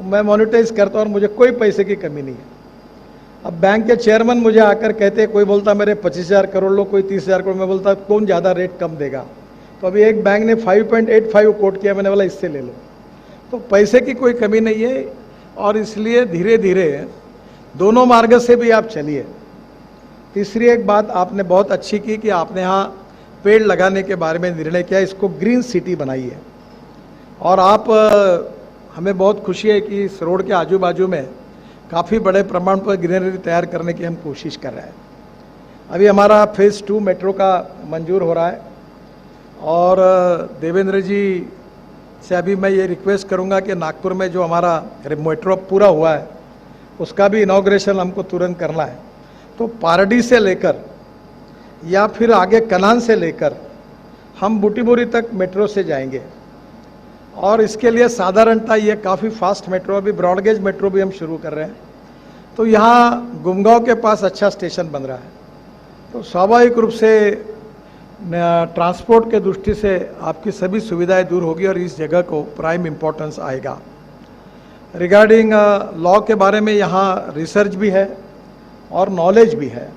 मैं मोनेटाइज करता हूँ और मुझे कोई पैसे की कमी नहीं है। अब बैंक के चेयरमैन मुझे आकर कहते, कोई बोलता मेरे 25,000 करोड़ लो, कोई 30,000 करोड़, मैं बोलता कौन ज़्यादा रेट कम देगा। तो अभी एक बैंक ने 5.85 कोट किया, मैंने बोला इससे ले लो। तो पैसे की कोई कमी नहीं है, और इसलिए धीरे धीरे दोनों मार्ग से भी आप चलिए। तीसरी एक बात आपने बहुत अच्छी की कि आपने यहाँ पेड़ लगाने के बारे में निर्णय किया, इसको ग्रीन सिटी बनाइए। और आप हमें बहुत खुशी है कि इस रोड के आजू बाजू में काफ़ी बड़े प्रमाण पर ग्रीनरी तैयार करने की हम कोशिश कर रहे हैं। अभी हमारा फेज़ 2 मेट्रो का मंजूर हो रहा है, और देवेंद्र जी से अभी मैं ये रिक्वेस्ट करूंगा कि नागपुर में जो हमारा मेट्रो पूरा हुआ है उसका भी इनॉग्रेशन हमको तुरंत करना है। तो पारडी से लेकर या फिर आगे कनान से लेकर हम बूटीबोरी तक मेट्रो से जाएंगे, और इसके लिए साधारणतः ये काफ़ी फास्ट मेट्रो, अभी ब्रॉडगेज मेट्रो भी हम शुरू कर रहे हैं। तो यहाँ गुमगांव के पास अच्छा स्टेशन बन रहा है, तो स्वाभाविक रूप से ट्रांसपोर्ट के दृष्टि से आपकी सभी सुविधाएं दूर होगी और इस जगह को प्राइम इम्पोर्टेंस आएगा। रिगार्डिंग लॉ के बारे में यहाँ रिसर्च भी है और नॉलेज भी है,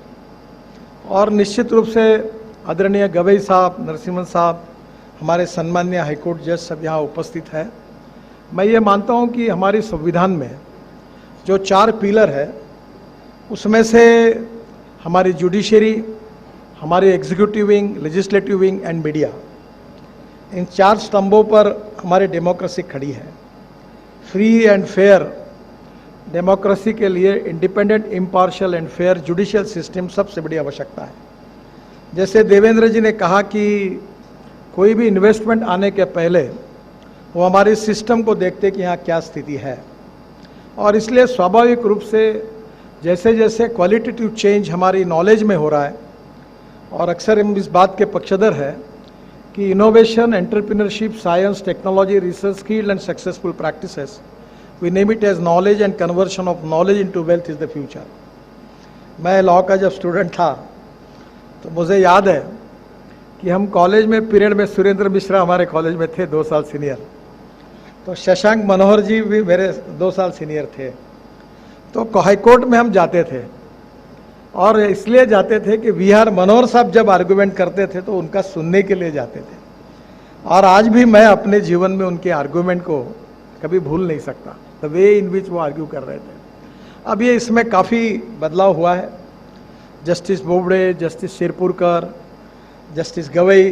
और निश्चित रूप से आदरणीय गवई साहब, नरसिम्हन साहब, हमारे सम्माननीय हाईकोर्ट जज सब यहाँ उपस्थित है। मैं ये मानता हूँ कि हमारी संविधान में जो 4 पिलर है उसमें से हमारी जुडिशरी, हमारी executive wing, legislative wing and media, इन 4 स्तंभों पर हमारी डेमोक्रेसी खड़ी है। फ्री एंड फेयर डेमोक्रेसी के लिए independent, impartial and fair judicial system सबसे बड़ी आवश्यकता है। जैसे देवेंद्र जी ने कहा कि कोई भी इन्वेस्टमेंट आने के पहले वो हमारे सिस्टम को देखते कि यहाँ क्या स्थिति है, और इसलिए स्वाभाविक रूप से जैसे जैसे क्वालिटेटिव चेंज हमारी नॉलेज में हो रहा है, और अक्सर हम इस बात के पक्षधर है कि innovation, entrepreneurship, science, technology, research, skill and successful practices, we name it as knowledge and conversion of knowledge into wealth is the future. मैं लॉ का जब स्टूडेंट था तो मुझे याद है कि हम कॉलेज में पीरियड में, सुरेंद्र मिश्रा हमारे कॉलेज में थे 2 साल सीनियर, तो शशांक मनोहर जी भी मेरे 2 साल सीनियर थे। तो हाईकोर्ट में हम जाते थे, और इसलिए जाते थे कि वी आर मनोहर साहब जब आर्गूमेंट करते थे तो उनका सुनने के लिए जाते थे, और आज भी मैं अपने जीवन में उनके आर्गूमेंट को कभी भूल नहीं सकता, द वे इन विच वो आर्ग्यू कर रहे थे। अब ये इसमें काफ़ी बदलाव हुआ है। Justice Bobde, justice Shirpurkar, justice Gavai,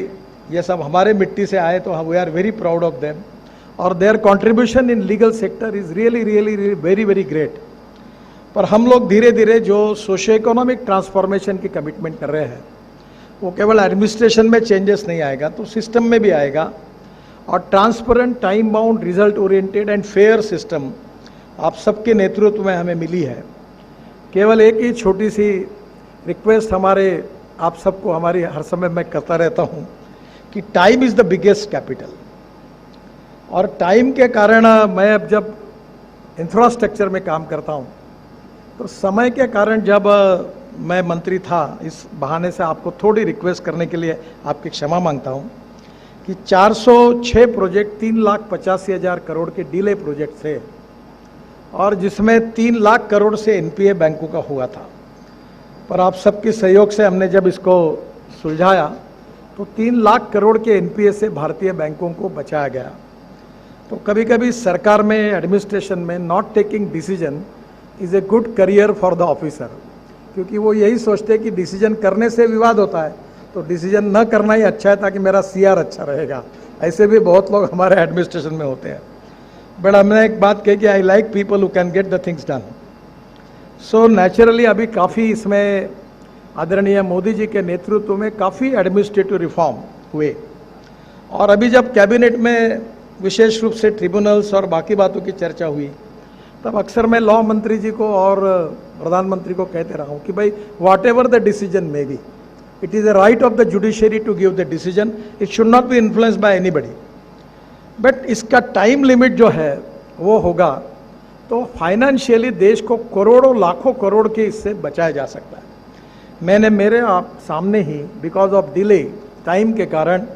ये सब हमारे मिट्टी से आए, तो we are very proud of them, और their contribution in legal sector is really really very very great. पर हम लोग धीरे धीरे जो सोशो इकोनॉमिक ट्रांसफॉर्मेशन की कमिटमेंट कर रहे हैं, वो केवल एडमिनिस्ट्रेशन में चेंजेस नहीं आएगा, तो सिस्टम में भी आएगा। और transparent, time bound, result oriented and fair system आप सबके नेतृत्व में हमें मिली है। केवल एक ही छोटी सी रिक्वेस्ट हमारे आप सबको, हमारी हर समय मैं करता रहता हूँ कि time is the biggest capital, और टाइम के कारण मैं अब जब इंफ्रास्ट्रक्चर में काम करता हूँ तो समय के कारण, जब मैं मंत्री था, इस बहाने से आपको थोड़ी रिक्वेस्ट करने के लिए आपकी क्षमा मांगता हूँ कि 406 प्रोजेक्ट 3,85,000 करोड़ के डिले प्रोजेक्ट थे, और जिसमें 3 लाख करोड़ से एनपीए बैंकों का हुआ था। पर आप सबके सहयोग से हमने जब इसको सुलझाया तो 3 लाख करोड़ के एनपीए से भारतीय बैंकों को बचाया गया। तो कभी कभी सरकार में, एडमिनिस्ट्रेशन में, not taking decision is a good career for the officer, क्योंकि वो यही सोचते हैं कि डिसीजन करने से विवाद होता है, तो डिसीजन न करना ही अच्छा है ताकि मेरा सीआर अच्छा रहेगा। ऐसे भी बहुत लोग हमारे एडमिनिस्ट्रेशन में होते हैं। बट हमने एक बात कही कि I like people who can get the things done. So naturally अभी काफ़ी इसमें आदरणीय मोदी जी के नेतृत्व में काफ़ी एडमिनिस्ट्रेटिव रिफॉर्म हुए, और अभी जब कैबिनेट में विशेष रूप से ट्रिब्यूनल्स और बाकी बातों की चर्चा हुई, तब अक्सर मैं लॉ मंत्री जी को और प्रधानमंत्री को कहते रहा हूँ कि भाई, whatever the decision may be, it is the right of the judiciary to give the decision, it should not be influenced by anybody, but इसका टाइम लिमिट जो है वो होगा तो फाइनेंशियली देश को करोड़ों लाखों करोड़ के इससे बचाया जा सकता है। मैंने मेरे आप सामने ही बिकॉज ऑफ डिले, टाइम के कारण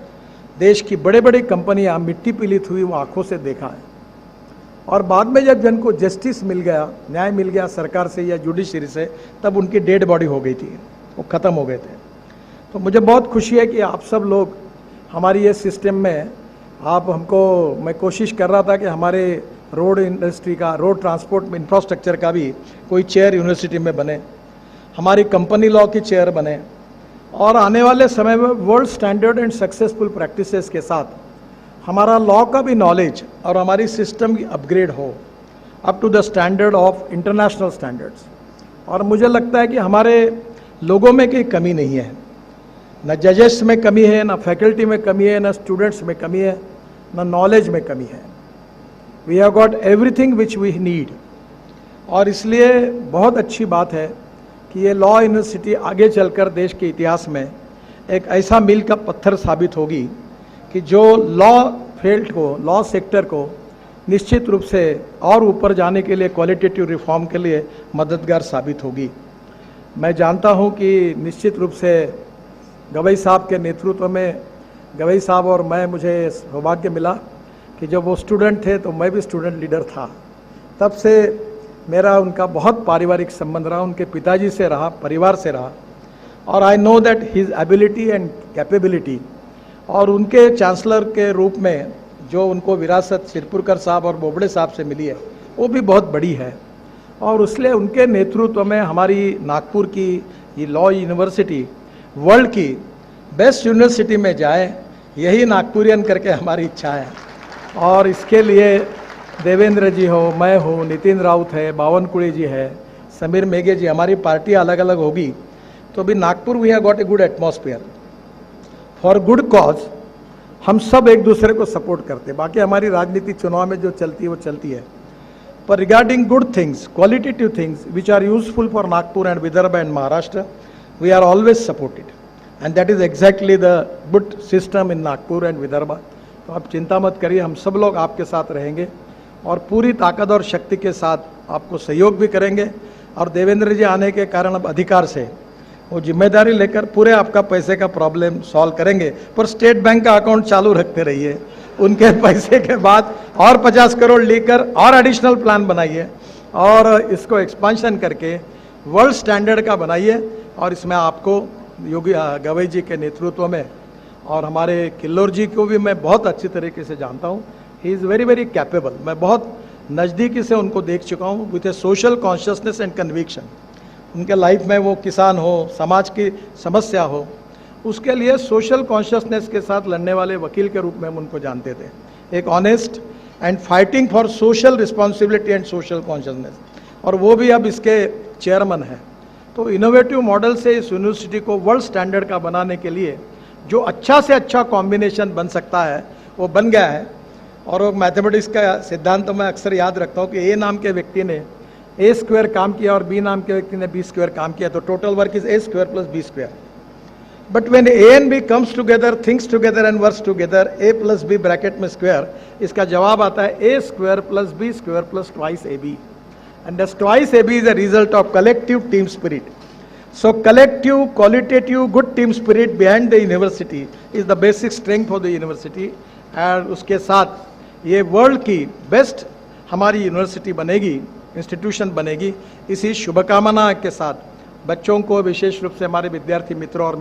देश की बड़े बड़े कंपनियां मिट्टी पीलित हुई वो आंखों से देखा है। और बाद में जब जन को जस्टिस मिल गया, न्याय मिल गया सरकार से या जुडिशरी से, तब उनकी डेड बॉडी हो गई थी, वो ख़त्म हो गए थे। तो मुझे बहुत खुशी है कि आप सब लोग हमारी ये सिस्टम में आप हमको, मैं कोशिश कर रहा था कि हमारे रोड इंडस्ट्री का, रोड ट्रांसपोर्ट में इंफ्रास्ट्रक्चर का भी कोई चेयर यूनिवर्सिटी में बने, हमारी कंपनी लॉ की चेयर बने, और आने वाले समय में world standard and successful practices के साथ हमारा लॉ का भी नॉलेज और हमारी सिस्टम की अपग्रेड हो up to the standard of international standards. और मुझे लगता है कि हमारे लोगों में कोई कमी नहीं है, न जजेस में कमी है, न फैकल्टी में कमी है, न स्टूडेंट्स में कमी है, न नॉलेज में कमी है। We have got everything which we need. और इसलिए बहुत अच्छी बात है कि ये लॉ यूनिवर्सिटी आगे चलकर देश के इतिहास में एक ऐसा मील का पत्थर साबित होगी कि जो लॉ फील्ड को, लॉ सेक्टर को निश्चित रूप से और ऊपर जाने के लिए, क्वालिटेटिव रिफॉर्म के लिए मददगार साबित होगी। मैं जानता हूँ कि निश्चित रूप से गवई साहब के नेतृत्व में, गवई साहब और मैं, मुझे सौभाग्य मिला कि जब वो स्टूडेंट थे तो मैं भी स्टूडेंट लीडर था। तब से मेरा उनका बहुत पारिवारिक संबंध रहा, उनके पिताजी से रहा, परिवार से रहा। और I know that his ability and capability, और उनके चांसलर के रूप में जो उनको विरासत सिरपुरकर साहब और बोबड़े साहब से मिली है, वो भी बहुत बड़ी है। और इसलिए उनके नेतृत्व में हमारी नागपुर की ये लॉ यूनिवर्सिटी वर्ल्ड की बेस्ट यूनिवर्सिटी में जाए, यही नागपुरियन करके हमारी इच्छा है। और इसके लिए देवेंद्र जी हो, मैं हूँ, नितिन राउत है, बावनकुड़ी जी है, समीर मेघे जी, हमारी पार्टी अलग अलग होगी तो भी Nagpur we have got a good atmosphere for good cause. हम सब एक दूसरे को सपोर्ट करते हैं। बाकी हमारी राजनीति चुनाव में जो चलती है वो चलती है, पर regarding good things, qualitative things which are useful for Nagpur and Vidarbha and Maharashtra, we are always supported, and that is exactly the good system in Nagpur and Vidarbha। तो आप चिंता मत करिए, हम सब लोग आपके साथ रहेंगे और पूरी ताकत और शक्ति के साथ आपको सहयोग भी करेंगे। और देवेंद्र जी आने के कारण अब अधिकार से वो जिम्मेदारी लेकर पूरे आपका पैसे का प्रॉब्लम सॉल्व करेंगे। पर स्टेट बैंक का अकाउंट चालू रखते रहिए, उनके पैसे के बाद और 50 करोड़ लेकर और एडिशनल प्लान बनाइए और इसको एक्सपांशन करके वर्ल्ड स्टैंडर्ड का बनाइए। और इसमें आपको योगी गवई जी के नेतृत्व में, और हमारे किल्लोर जी को भी मैं बहुत अच्छी तरीके से जानता हूँ, he is very very capable. मैं बहुत नज़दीकी से उनको देख चुका हूँ with A social consciousness and conviction. उनके लाइफ में वो किसान हो, समाज की समस्या हो, उसके लिए सोशल कॉन्शियसनेस के साथ लड़ने वाले वकील के रूप में हम उनको जानते थे। एक honest and fighting for social responsibility and social consciousness, और वो भी अब इसके चेयरमैन हैं। तो इनोवेटिव मॉडल से इस यूनिवर्सिटी को वर्ल्ड स्टैंडर्ड का बनाने के लिए जो अच्छा से अच्छा कॉम्बिनेशन बन सकता है वो बन गया है। और वो मैथमेटिक्स का सिद्धांत तो मैं अक्सर याद रखता हूँ कि ए नाम के व्यक्ति ने ए स्क्वायर काम किया और बी नाम के व्यक्ति ने बी स्क्वायर काम किया, तो total work is A square plus B square. But when A and B comes together, thinks together and works together, A plus B bracket में स्क्वायर, इसका जवाब आता है A square plus B square plus twice A B. And thus twice AB is a result of collective team spirit. So collective, qualitative, good team spirit behind the university is the basic strength for the university. और उसके साथ ये world की best हमारी university बनेगी, institution बनेगी। इसी शुभकामना के साथ बच्चों को, विशेष रूप से हमारे विद्यार्थी मित्रों और